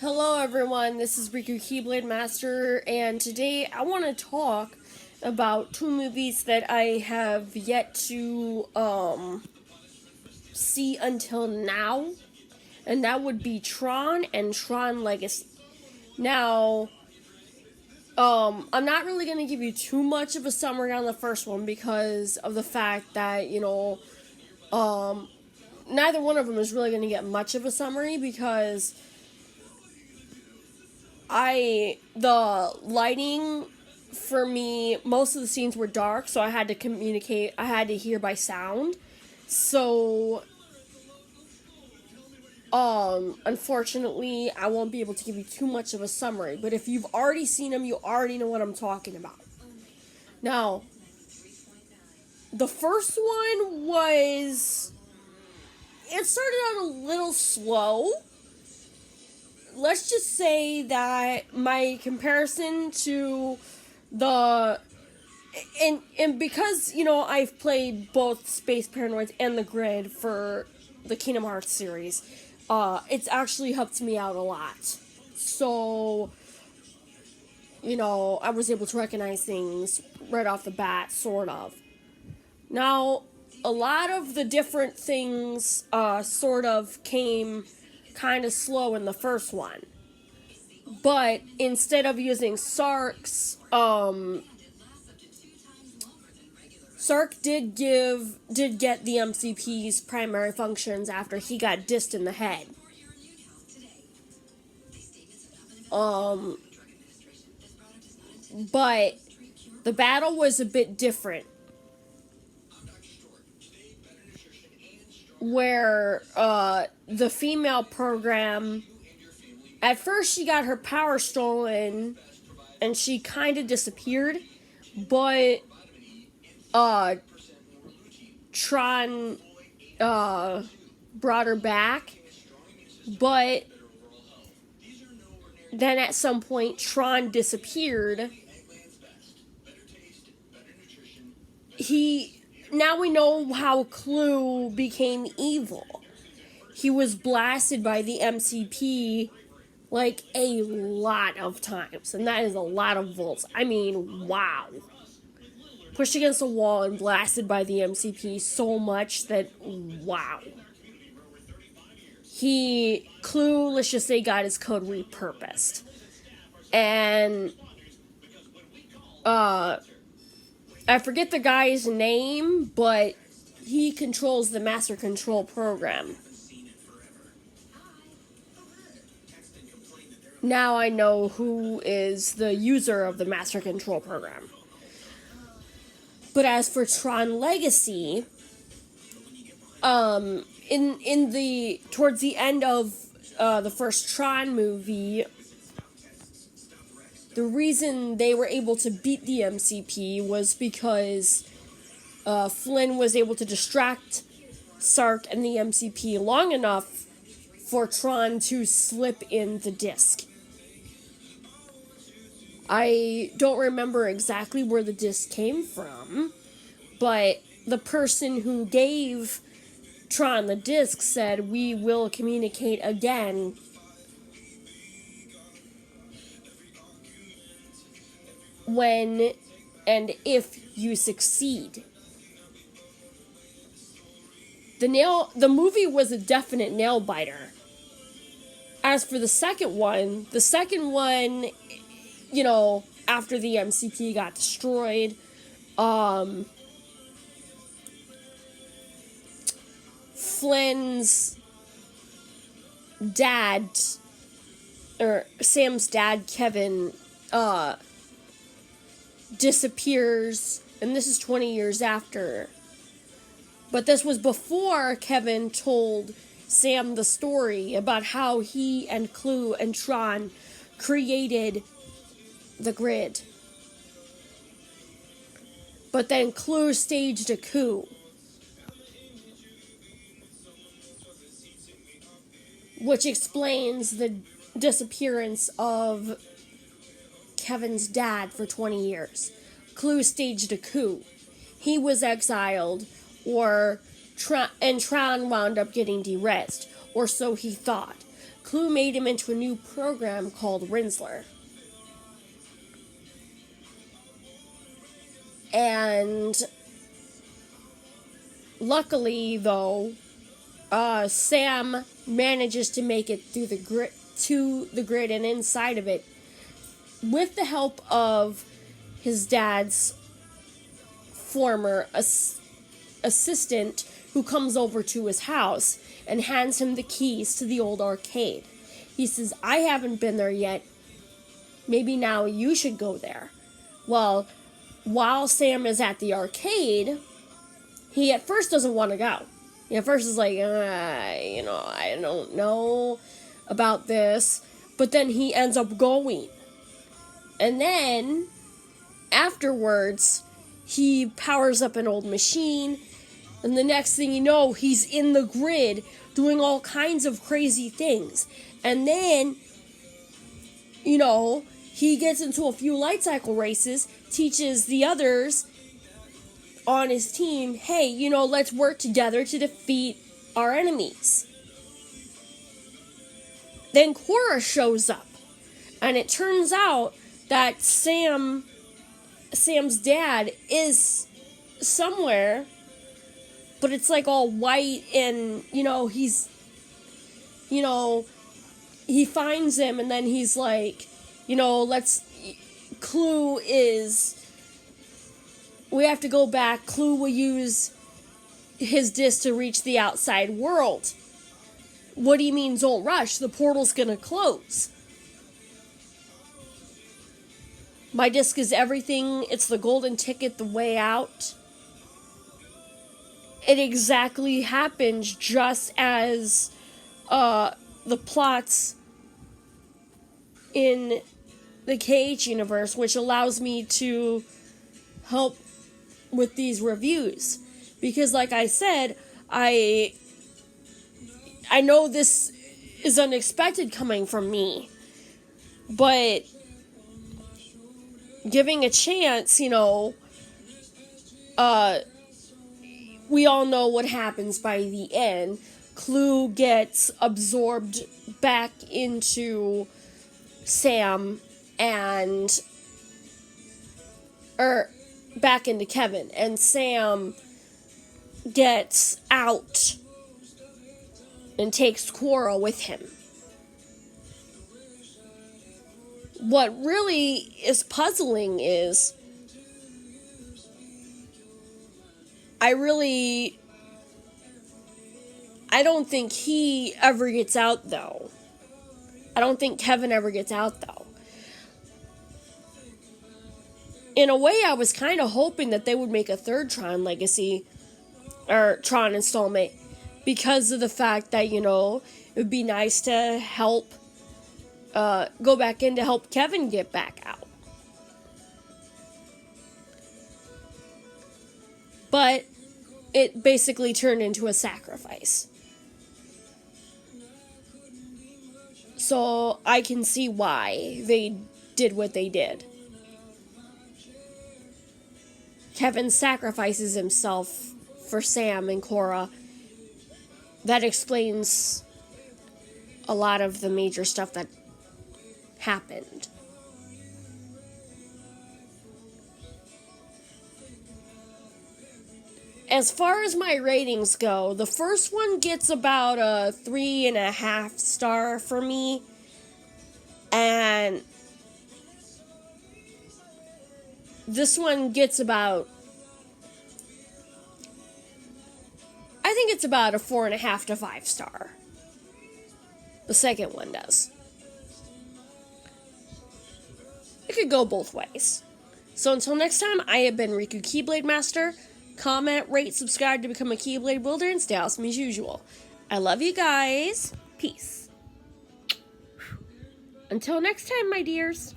Hello everyone, this is Riku Keyblade Master, and today I want to talk about two movies that I have yet to see until now, and that would be TRON and TRON Legacy. Now, I'm not really going to give you too much of a summary on the first one because of the fact that, neither one of them is really going to get much of a summary because the lighting for me, most of the scenes were dark, so I had to hear by sound. So, unfortunately, I won't be able to give you too much of a summary, but if you've already seen them, you already know what I'm talking about. Now, the first one it started out a little slow. Let's just say that my comparison to and because, I've played both Space Paranoids and the Grid for the Kingdom Hearts series, it's actually helped me out a lot. So, I was able to recognize things right off the bat, sort of. Now, a lot of the different things, sort of came kind of slow in the first one. But instead of using Sark's, Sark did get the MCP's primary functions after he got dissed in the head. But the battle was a bit different. Where the female program, at first she got her power stolen and she kind of disappeared, but TRON brought her back. But then at some point TRON disappeared. Now we know how Clue became evil. He was blasted by the MCP like a lot of times, and that is a lot of volts. I mean, wow. Pushed against a wall and blasted by the MCP so much that, wow. Clue, let's just say, got his code repurposed. And, I forget the guy's name, but he controls the Master Control program. Now I know who is the user of the Master Control program. But as for TRON Legacy, towards the end of the first TRON movie, the reason they were able to beat the MCP was because Flynn was able to distract Sark and the MCP long enough for TRON to slip in the disc. I don't remember exactly where the disc came from, but the person who gave TRON the disc said, "We will communicate again when and if you succeed." The movie was a definite nail biter. As for the second one, after the MCP got destroyed, Flynn's dad, or Sam's dad, Kevin, disappears, and this is 20 years after. But this was before Kevin told Sam the story about how he and Clue and TRON created the Grid. But then Clue staged a coup, which explains the disappearance of Kevin's dad for 20 years. Clue staged a coup. He was exiled, and TRON wound up getting derezzed, or so he thought. Clue made him into a new program called Rinsler. And luckily, though, Sam manages to make it through the grid and inside of it with the help of his dad's former assistant, who comes over to his house and hands him the keys to the old arcade. He says, I haven't been there yet. Maybe now you should go there. Well, while Sam is at the arcade, he at first doesn't want to go. He at first is like, I don't know about this. But then he ends up going. And then, afterwards, he powers up an old machine. And the next thing you know, he's in the grid doing all kinds of crazy things. And then, he gets into a few light cycle races, teaches the others on his team, hey, let's work together to defeat our enemies. Then Cora shows up, and it turns out that Sam's dad is somewhere, but it's like all white, and he finds him, and then he's like, Clue is, we have to go back. Clue will use his disc to reach the outside world. What do you mean don't rush? The portal's gonna close. My disc is everything. It's the golden ticket, the way out. It exactly happens just as the plots in the KH universe, which allows me to help with these reviews. Because like I said, I know this is unexpected coming from me, but giving a chance, we all know what happens by the end. Clue gets absorbed back into Sam back into Kevin, and Sam gets out and takes Cora with him. What really is puzzling is I don't think he ever gets out, though. I don't think Kevin ever gets out, though. In a way, I was kind of hoping that they would make a third Tron Legacy, or Tron installment, because of the fact that, it would be nice to help, go back in to help Kevin get back out. But it basically turned into a sacrifice. So I can see why they did what they did. Kevin sacrifices himself for Sam and Cora. That explains a lot of the major stuff that happened. As far as my ratings go, the first one gets about a 3.5 star for me. And this one gets about, I think it's about a 4.5 to 5 star. The second one does. It could go both ways. So until next time, I have been Riku Keyblade Master. Comment, rate, subscribe to become a Keyblade wielder, and stay awesome as usual. I love you guys. Peace. Until next time, my dears.